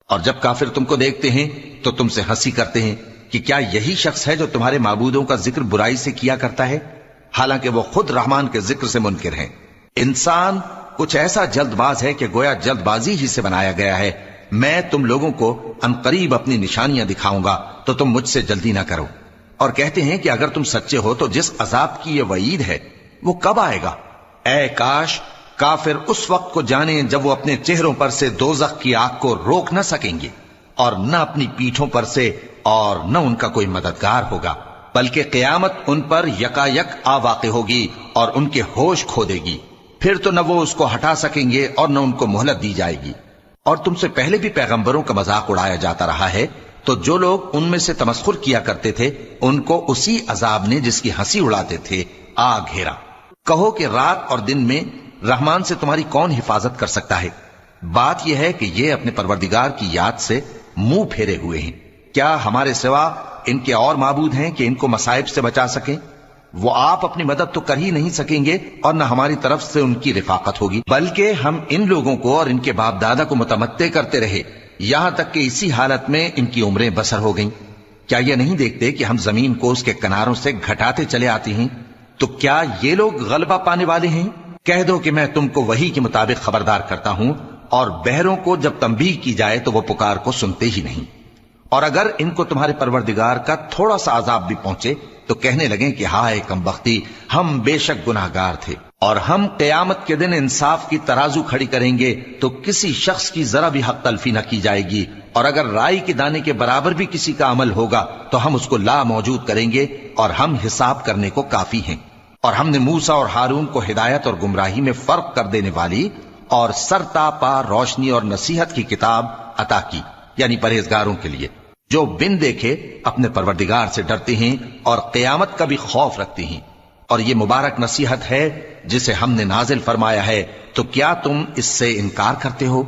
اور جب کافر تم کو دیکھتے ہیں تو تم سے ہنسی کرتے ہیں کہ کیا یہی شخص ہے جو تمہارے معبودوں کا ذکر برائی سے کیا کرتا ہے، حالانکہ وہ خود رحمان کے ذکر سے منکر ہیں۔ انسان کچھ ایسا جلد باز ہے کہ گویا جلد بازی ہی سے بنایا گیا ہے۔ میں تم لوگوں کو عنقریب اپنی نشانیاں دکھاؤں گا تو تم مجھ سے جلدی نہ کرو۔ اور کہتے ہیں کہ اگر تم سچے ہو تو جس عذاب کی یہ وعید ہے وہ کب آئے گا؟ اے کاش کافر اس وقت کو جانیں جب وہ اپنے چہروں پر سے دوزخ کی آگ کو روک نہ سکیں گے، اور نہ اپنی پیٹھوں پر سے، اور نہ ان کا کوئی مددگار ہوگا، بلکہ قیامت ان پر یکا یک آ واقع ہوگی اور ان کے ہوش کھو دے گی۔ پھر تو نہ وہ اس کو ہٹا سکیں گے اور نہ ان کو مہلت دی جائے گی۔ اور تم سے پہلے بھی پیغمبروں کا مذاق اڑایا جاتا رہا ہے، تو جو لوگ ان میں سے تمسخر کیا کرتے تھے ان کو اسی عذاب نے جس کی ہنسی اڑاتے تھے آ گھیرا۔ کہو کہ رات اور دن میں رحمان سے تمہاری کون حفاظت کر سکتا ہے؟ بات یہ ہے کہ یہ اپنے پروردگار کی یاد سے منہ پھیرے ہوئے ہیں۔ کیا ہمارے سوا ان کے اور معبود ہیں کہ ان کو مصائب سے بچا سکیں؟ وہ آپ اپنی مدد تو کر ہی نہیں سکیں گے اور نہ ہماری طرف سے ان کی رفاقت ہوگی، بلکہ ہم ان لوگوں کو اور ان کے باپ دادا کو متمتع کرتے رہے یہاں تک کہ اسی حالت میں ان کی عمریں بسر ہو گئیں۔ کیا یہ نہیں دیکھتے کہ ہم زمین کو اس کے کناروں سے گھٹاتے چلے آتے ہیں؟ تو کیا یہ لوگ غلبہ پانے والے ہیں؟ کہہ دو کہ میں تم کو وحی کے مطابق خبردار کرتا ہوں، اور بہروں کو جب تنبیہ کی جائے تو وہ پکار کو سنتے ہی نہیں۔ اور اگر ان کو تمہارے پروردگار کا تھوڑا سا عذاب بھی پہنچے تو کہنے لگیں کہ ہائے کم بختی، ہم بے شک گناہگار تھے۔ اور ہم قیامت کے دن انصاف کی ترازو کھڑی کریں گے تو کسی شخص کی ذرا بھی حق تلفی نہ کی جائے گی، اور اگر رائی کے دانے کے برابر بھی کسی کا عمل ہوگا تو ہم اس کو لا موجود کریں گے، اور ہم حساب کرنے کو کافی ہیں۔ اور ہم نے موسیٰ اور ہارون کو ہدایت اور گمراہی میں فرق کر دینے والی اور سرتا پا روشنی اور نصیحت کی کتاب عطا کی، یعنی پرہیزگاروں کے لیے، جو بن دیکھے اپنے پروردگار سے ڈرتے ہیں اور قیامت کا بھی خوف رکھتے ہیں۔ اور یہ مبارک نصیحت ہے جسے ہم نے نازل فرمایا ہے، تو کیا تم اس سے انکار کرتے ہو؟